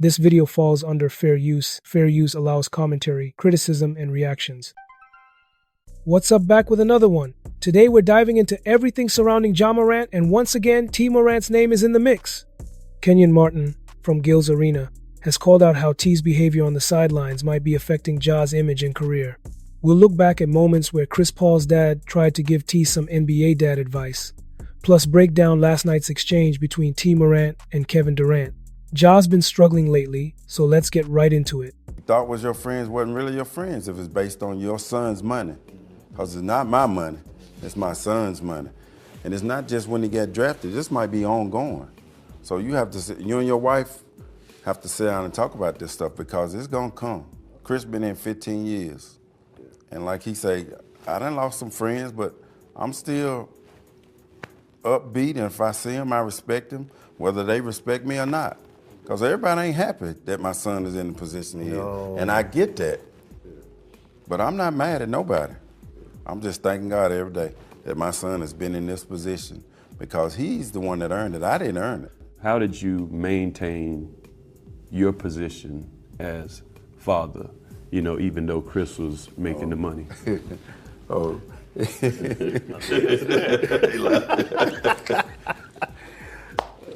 This video falls under fair use. Fair use allows commentary, criticism, and reactions. What's up, back with another one. Today we're diving into everything surrounding Ja Morant, and once again, T. Morant's name is in the mix. Kenyon Martin, from Gil's Arena, has called out how T's behavior on the sidelines might be affecting Ja's image and career. We'll look back at moments where Chris Paul's dad tried to give T some NBA dad advice, plus break down last night's exchange between T. Morant and Kevin Durant. Ja's been struggling lately, so let's get right into it. You thought was your friends wasn't really your friends if it's based on your son's money. Because it's not my money, it's my son's money. And it's not just when he got drafted, this might be ongoing. So you and your wife have to sit down and talk about this stuff because it's gonna come. Chris been in 15 years. And like he say, I done lost some friends, but I'm still upbeat, and if I see him, I respect him, whether they respect me or not. Because everybody ain't happy that my son is in the position he is. And I get that. But I'm not mad at nobody. I'm just thanking God every day that my son has been in this position because he's the one that earned it. I didn't earn it. How did you maintain your position as father, even though Chris was making the money?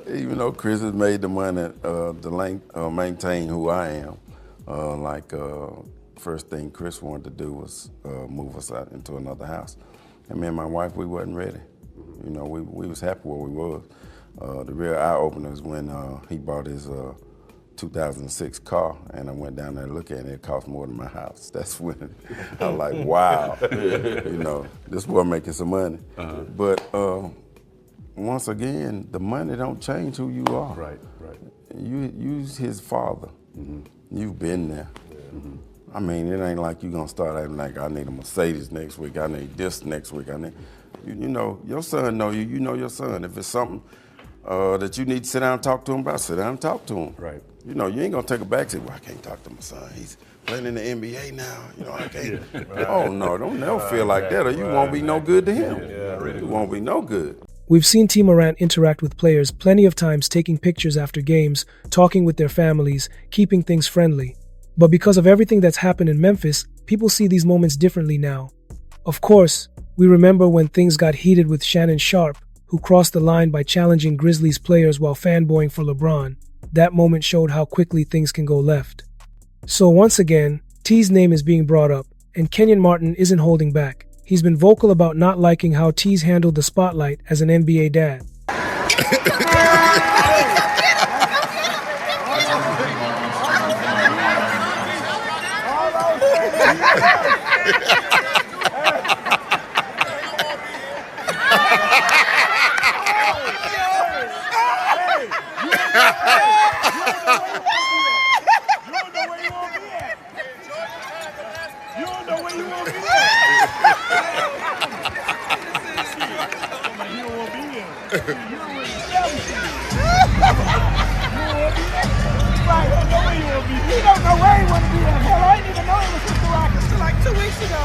Even though Chris has made the money to maintain who I am, first thing Chris wanted to do was move us out into another house. And me and my wife, we wasn't ready. We was happy where we was. The real eye-opener was when he bought his 2006 car, and I went down there to look at it, and it cost more than my house. That's when I was like, wow, this boy making some money. But once again, the money don't change who you are. Right. You's his father. You've been there. I mean, it ain't like you gonna start acting like I need a Mercedes next week, I need this next week, your son know you, you know your son. If it's something that you need to sit down and talk to him about, sit down and talk to him. Right. You ain't gonna take a back and say, well, I can't talk to my son. He's playing in the NBA now, I can't. Right. Oh no, don't never feel like that or you won't be no good to him. You won't be no good. We've seen T. Morant interact with players plenty of times, taking pictures after games, talking with their families, keeping things friendly. But because of everything that's happened in Memphis, people see these moments differently now. Of course, we remember when things got heated with Shannon Sharpe, who crossed the line by challenging Grizzlies players while fanboying for LeBron. That moment showed how quickly things can go left. So once again, T's name is being brought up, and Kenyon Martin isn't holding back. He's been vocal about not liking how T's handled the spotlight as an NBA dad. You don't know where he want to be at. Hell, I didn't even know it was with the Rockets until like 2 weeks ago.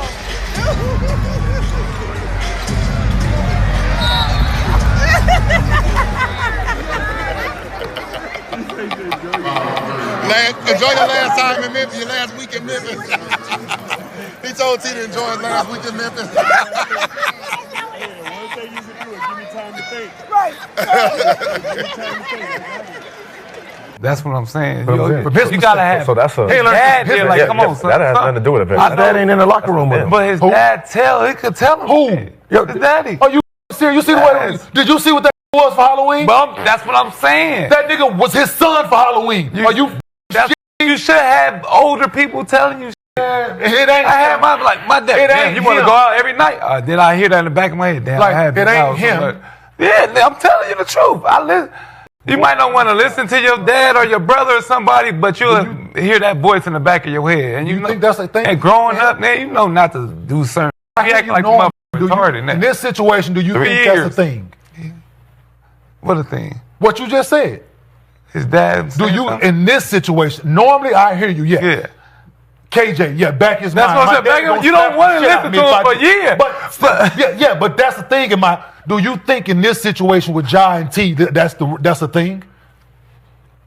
Enjoy your last time in Memphis, your last week in Memphis. He told T to enjoy his last week in Memphis. One thing you can do is give me time to think. Right. Give me time to think. That's what I'm saying. You gotta have. So that's a dad there, like, come on, son. That has nothing to do with it. My dad ain't in the locker room with him. But his dad he could tell him. Who? His daddy. Are you serious? You see did you see what that was for Halloween? That's what I'm saying. That nigga was his son for Halloween. You should have older people telling you. It ain't. I had my dad. It ain't you want to go out every night? Then I hear that in the back of my head. Damn, like, I had it ain't him. Yeah, I'm telling you the truth. You might not want to listen to your dad or your brother or somebody, but you'll hear that voice in the back of your head. And you think that's a thing? And growing up, man, you know not to do certain. You act like a retarded. In this situation, do you think that's a thing? What a thing? What you just said. His dad. In this situation? Normally, I hear you. Yeah. KJ, back his mind. That's what I'm saying. You don't want to listen to him for years. But that's the thing. Do you think in this situation with Ja and T, that's a thing?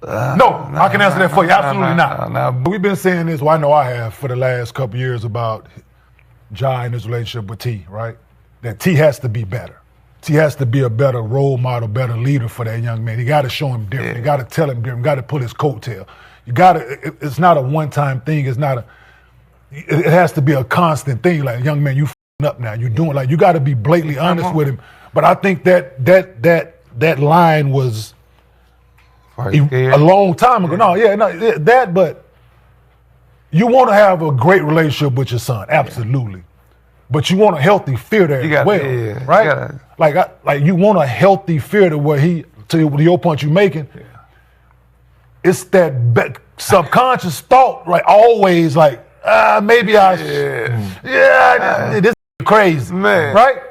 No, I can answer that for you. Absolutely not. We've been saying this, well, I know I have, for the last couple years about Ja and his relationship with T, right? That T has to be better. T has to be a better role model, better leader for that young man. You got to show him different. You got to tell him different. You got to pull his coattail. You got to. It's not a one-time thing. It's not a. It has to be a constant thing. Like, young man, you f***ing up now. You're doing, like, you got to be blatantly honest with him. But I think that line was a long time ago. But you want to have a great relationship with your son, absolutely. But you want a healthy fear there as well, right? Like you want a healthy fear to where to your point you're making. Yeah. It's that subconscious thought, right? Always like, maybe I this is crazy, man, right?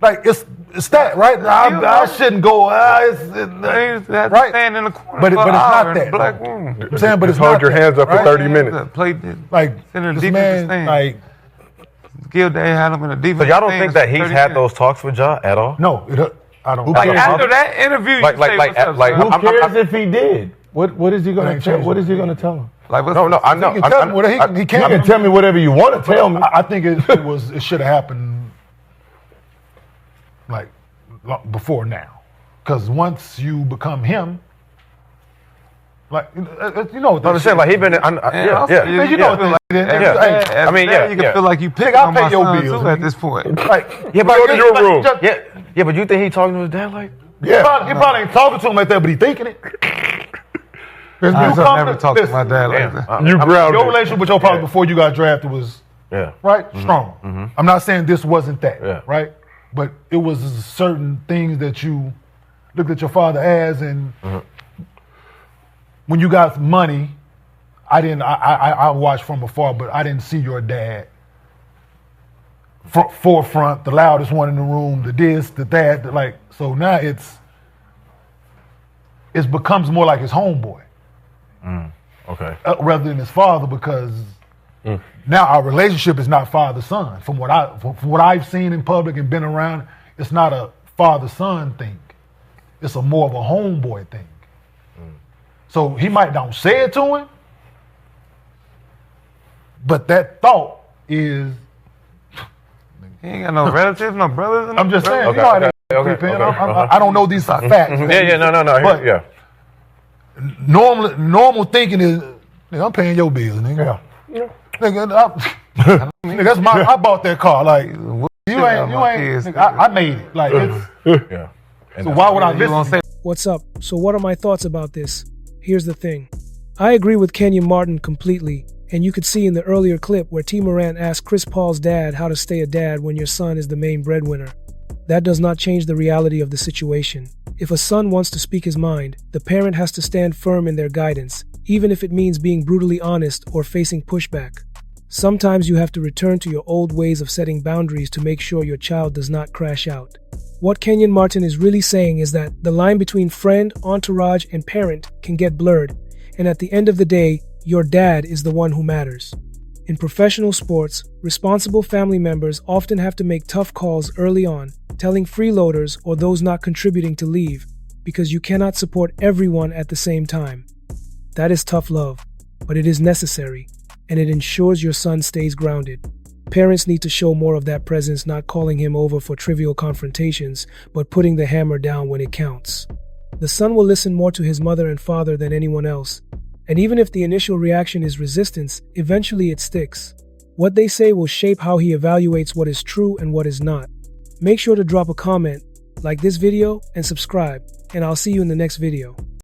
Like it's that, right? I shouldn't go. Right? Stand in the corner, but it's not that. I'm saying, but it's hold not your hands up for 30 minutes. Like this man, like. Gilbert had him in a defense. So y'all don't think that he's had those talks with Ja at all? No, I don't. Like after that interview, who cares if he did? What is he going to tell? What is he going to tell him? Like, no, I know. He can tell me whatever you want to tell me. I think it should have happened like before now, because once you become him. Like, you know what I'm saying? Like, he been, you know what I mean, you can feel like you pick on my son too at this point. Like, go to your room. But you think he talking to his dad like? Yeah, he probably ain't talking to him like that, but he thinking it. I never talked to my dad like that. Your relationship with your father before you got drafted was right strong. Mm-hmm. I'm not saying this wasn't that, right? But it was certain things that you looked at your father as, and when you got money, I watched from afar, but I didn't see your dad forefront, the loudest one in the room, the this, the that, like, so now it becomes more like his homeboy. Okay. Rather than his father, because now our relationship is not father-son. From what I've seen in public and been around, it's not a father-son thing. It's more of a homeboy thing. So he might not say it to him, but that thought is. He ain't got no relatives, no brothers. I'm just saying. Okay, I don't know these facts. No. Normal thinking is, nigga, I'm paying your bills, nigga. Nigga, that's I bought that car. Like, you ain't. Nigga, I made it. Like, so why would I listen? What's up? So what are my thoughts about this? Here's the thing. I agree with Kenyon Martin completely, and you could see in the earlier clip where T. Morant asked Chris Paul's dad how to stay a dad when your son is the main breadwinner. That does not change the reality of the situation. If a son wants to speak his mind, the parent has to stand firm in their guidance, even if it means being brutally honest or facing pushback. Sometimes you have to return to your old ways of setting boundaries to make sure your child does not crash out. What Kenyon Martin is really saying is that the line between friend, entourage, and parent can get blurred, and at the end of the day, your dad is the one who matters. In professional sports, responsible family members often have to make tough calls early on, telling freeloaders or those not contributing to leave, because you cannot support everyone at the same time. That is tough love, but it is necessary, and it ensures your son stays grounded. Parents need to show more of that presence, not calling him over for trivial confrontations, but putting the hammer down when it counts. The son will listen more to his mother and father than anyone else, and even if the initial reaction is resistance, eventually it sticks. What they say will shape how he evaluates what is true and what is not. Make sure to drop a comment, like this video, and subscribe, and I'll see you in the next video.